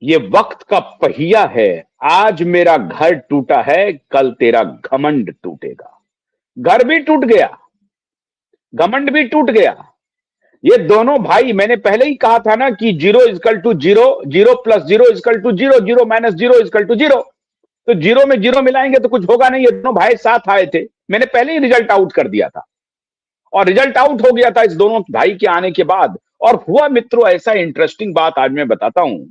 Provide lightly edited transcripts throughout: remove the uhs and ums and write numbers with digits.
ये वक्त का पहिया है, आज मेरा घर टूटा है, कल तेरा घमंड टूटेगा। घर भी टूट गया, घमंड भी टूट गया। ये दोनों भाई, मैंने पहले ही कहा था ना कि zero is equal to zero, zero plus zero is equal to zero, zero minus zero is equal to zero. तो जीरो में जीरो मिलाएंगे तो कुछ होगा नहीं। ये दोनों भाई साथ आए थे, मैंने पहले ही रिजल्ट आउट कर दिया था, और रिजल्ट आउट हो गया था इस दोनों भाई के आने के बाद। और हुआ मित्रों ऐसा इंटरेस्टिंग बात आज मैं बताता हूं।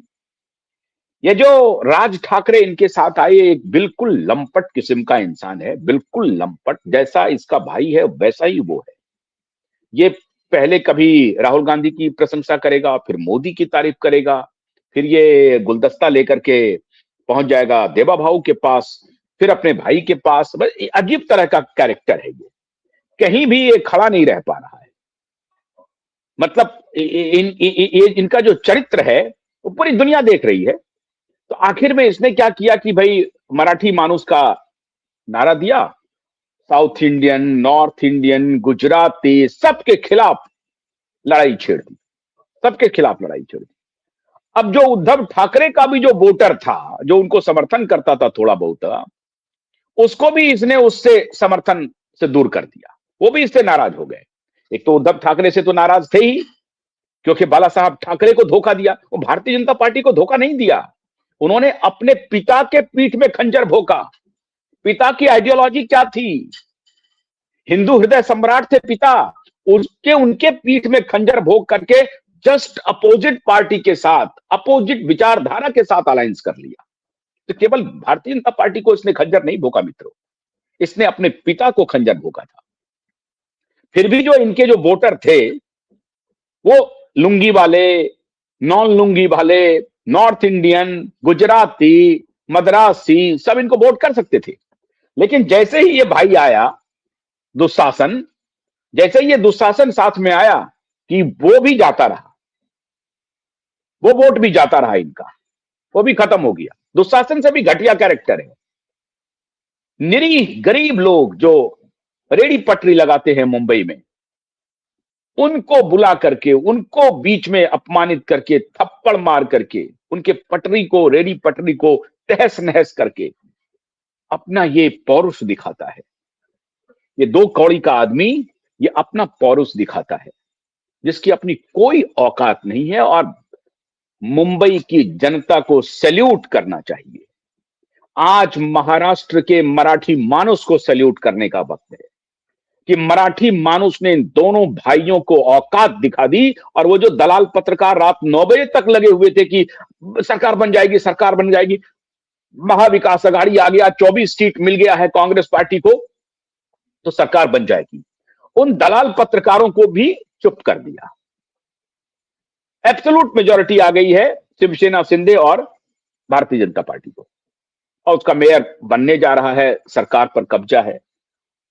ये जो राज ठाकरे इनके साथ आए, एक बिल्कुल लंपट किस्म का इंसान है, बिल्कुल लंपट। जैसा इसका भाई है वैसा ही वो है। ये पहले कभी राहुल गांधी की प्रशंसा करेगा, फिर मोदी की तारीफ करेगा, फिर ये गुलदस्ता लेकर के पहुंच जाएगा देवा भाऊ के पास, फिर अपने भाई के पास। बस अजीब तरह का कैरेक्टर है ये, कहीं भी ये खड़ा नहीं रह पा रहा है। मतलब इनका जो चरित्र है वो पूरी दुनिया देख रही है। तो आखिर में इसने क्या किया कि भाई मराठी मानुस का नारा दिया, south Indian, north Indian, Gujarati, सबके खिलाफ लड़ाई छेड़ दी, सबके खिलाफ लड़ाई छेड़ दी। अब जो उद्धव ठाकरे का भी जो वोटर था, जो उनको समर्थन करता था थोड़ा बहुत, उसको भी इसने उससे समर्थन से दूर कर दिया। वो भी इससे नाराज हो गए। एक तो उद्धव ठाकरे से तो नाराज थे ही, क्योंकि बाला साहब ठाकरे को धोखा दिया। वो भारतीय जनता पार्टी को धोखा नहीं दिया, उन्होंने अपने पिता के पीठ में खंजर भोंका। पिता की आइडियोलॉजी क्या थी? हिंदू हृदय सम्राट थे पिता, उसके उनके पीठ में खंजर भोंक करके जस्ट अपोजिट पार्टी के साथ, अपोजिट विचारधारा के साथ अलायंस कर लिया। तो केवल भारतीय जनता पार्टी को इसने खंजर नहीं भोंका मित्रों, इसने अपने पिता को खंजर भोंका था। फिर भी जो इनके जो वोटर थे वो लुंगी वाले, नॉन लुंगी वाले, नॉर्थ इंडियन, गुजराती, मद्रासी, सब इनको वोट कर सकते थे। लेकिन जैसे ही ये भाई आया दुशासन, जैसे ही ये दुशासन साथ में आया कि वो भी जाता रहा, वो वोट भी जाता रहा इनका, वो भी खत्म हो गया। दुशासन से भी घटिया कैरेक्टर है। निरीह गरीब लोग जो रेड़ी पटरी लगाते हैं मुंबई में, उनको बुला करके, उनको बीच में अपमानित करके, थप्पड़ मार करके, उनके पटरी को, रेडी पटरी को तहस नहस करके अपना ये पौरुष दिखाता है। ये दो कौड़ी का आदमी ये अपना पौरुष दिखाता है, जिसकी अपनी कोई औकात नहीं है। और मुंबई की जनता को सैल्यूट करना चाहिए। आज महाराष्ट्र के मराठी मानुस को सैल्यूट करने का वक्त है कि मराठी मानुस ने इन दोनों भाइयों को औकात दिखा दी। और वो जो दलाल पत्रकार रात 9 बजे तक लगे हुए थे कि सरकार बन जाएगी, सरकार बन जाएगी, महाविकास अघाड़ी आ गया, 24 सीट मिल गया है कांग्रेस पार्टी को, तो सरकार बन जाएगी, उन दलाल पत्रकारों को भी चुप कर दिया। एब्सोल्यूट मेजोरिटी आ गई है शिवसेना, शिंदे और भारतीय जनता पार्टी को, और उसका मेयर बनने जा रहा है, सरकार पर कब्जा है।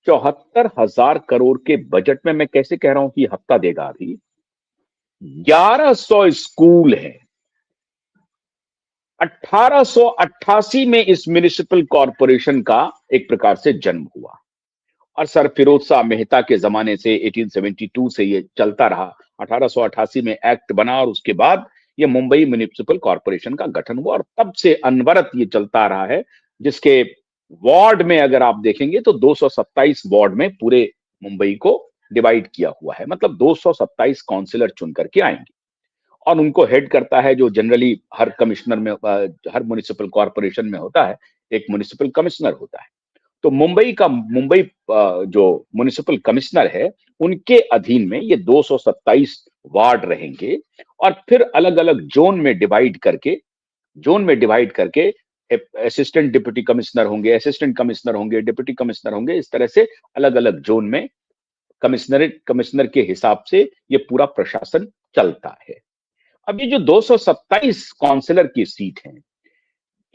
74,000 करोड़ के बजट में मैं कैसे कह रहा हूं कि हफ्ता देगा? अभी 1100 स्कूल है। 1888 में इस म्युनिसिपल कॉरपोरेशन का एक प्रकार से जन्म हुआ, और सर फिरोज शाह मेहता के जमाने से 1872 से ये चलता रहा। 1888 में एक्ट बना और उसके बाद ये मुंबई म्युनिसिपल कॉरपोरेशन का गठन हुआ, और तब से अनवरत ये चलता रहा है। जिसके वार्ड में अगर आप देखेंगे तो 227 वार्ड में पूरे मुंबई को डिवाइड किया हुआ है। मतलब 227 काउंसिलर चुन करके आएंगे, और उनको हेड करता है जो जनरली हर कमिश्नर में, हर म्युनिसिपल कॉरपोरेशन में होता है, एक म्युनिसिपल कमिश्नर होता है। तो मुंबई जो म्युनिसिपल कमिश्नर है, उनके अधीन में ये 227 वार्ड रहेंगे। और फिर अलग अलग जोन में डिवाइड करके असिस्टेंट डिप्टी कमिश्नर होंगे, असिस्टेंट कमिश्नर होंगे, डिप्टी कमिश्नर होंगे। इस तरह से अलग अलग जोन में कमिश्नर के हिसाब से ये पूरा प्रशासन चलता है। अब ये जो 227 काउंसिलर की सीट है,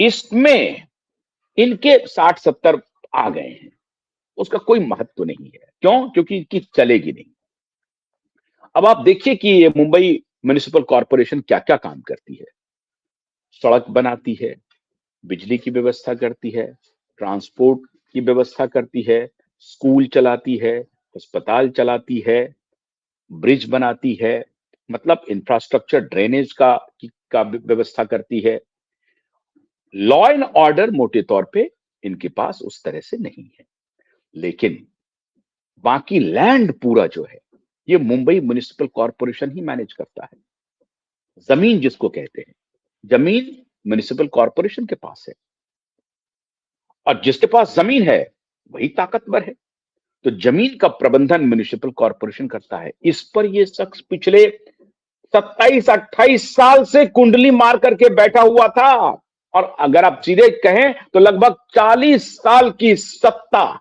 इसमें इनके 60-70 आ गए हैं, उसका कोई महत्व नहीं है। क्यों? क्योंकि इनकी चलेगी नहीं। अब आप देखिए कि ये मुंबई म्युनिसिपल कॉरपोरेशन क्या क्या काम करती है। सड़क बनाती है, बिजली की व्यवस्था करती है, ट्रांसपोर्ट की व्यवस्था करती है, स्कूल चलाती है, अस्पताल चलाती है, ब्रिज बनाती है, मतलब इंफ्रास्ट्रक्चर ड्रेनेज का व्यवस्था करती है, लॉ एंड ऑर्डर मोटे तौर पे इनके पास उस तरह से नहीं है, लेकिन बाकी लैंड पूरा जो है ये मुंबई म्युनिसिपल कॉरपोरेशन ही मैनेज करता है। जमीन जिसको कहते हैं, जमीन म्युनिसिपल कॉरपोरेशन के पास है, और जिसके पास जमीन है वही ताकतवर है। तो जमीन का प्रबंधन म्युनिसिपल कॉरपोरेशन करता है। इस पर यह शख्स पिछले 27-28 साल से कुंडली मार करके बैठा हुआ था, और अगर आप सीधे कहें तो लगभग 40 साल की सत्ता,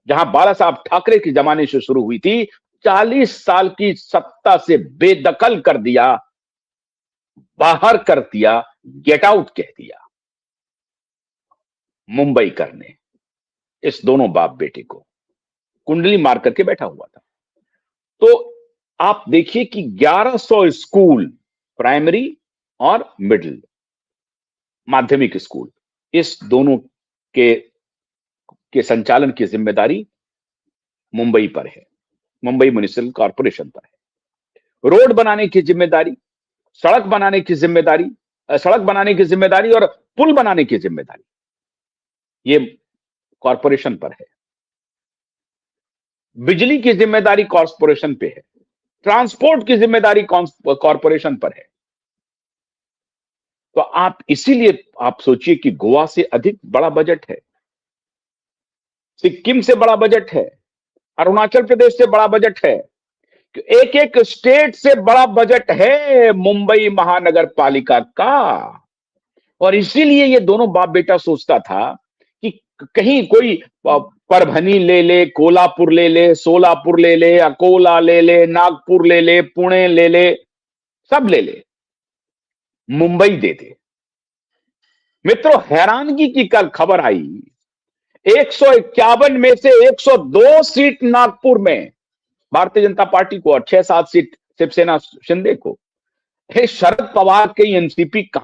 जहां बाला साहब ठाकरे के जमाने से शुरू हुई थी, 40 साल की सत्ता से बेदखल कर दिया, बाहर कर दिया, गेट आउट कह दिया मुंबई करने इस दोनों बाप बेटे को। कुंडली मार करके बैठा हुआ था। तो आप देखिए कि 1100 स्कूल, प्राइमरी और मिडिल माध्यमिक स्कूल, इस दोनों के संचालन की जिम्मेदारी मुंबई पर है, मुंबई म्युनिसिपल कॉरपोरेशन पर है। रोड बनाने की जिम्मेदारी, सड़क बनाने की जिम्मेदारी और पुल बनाने की जिम्मेदारी ये कॉरपोरेशन पर है। बिजली की जिम्मेदारी कॉरपोरेशन पे है। ट्रांसपोर्ट की जिम्मेदारी कॉरपोरेशन पर है। तो आप इसीलिए आप सोचिए कि गोवा से अधिक बड़ा बजट है, सिक्किम से बड़ा बजट है, अरुणाचल प्रदेश से बड़ा बजट है, एक एक स्टेट से बड़ा बजट है मुंबई महानगर पालिका का। और इसीलिए ये दोनों बाप बेटा सोचता था कि कहीं कोई परभनी ले ले, कोल्हापुर ले ले, सोलापुर ले ले, अकोला ले ले, नागपुर ले ले, पुणे ले ले, सब ले ले, मुंबई दे दे। मित्रों, हैरानगी की कल खबर आई, 151 में से 102 सीट नागपुर में भारतीय जनता पार्टी को और 6-7 सीट शिवसेना शिंदे को। शरद पवार के एनसीपी कहां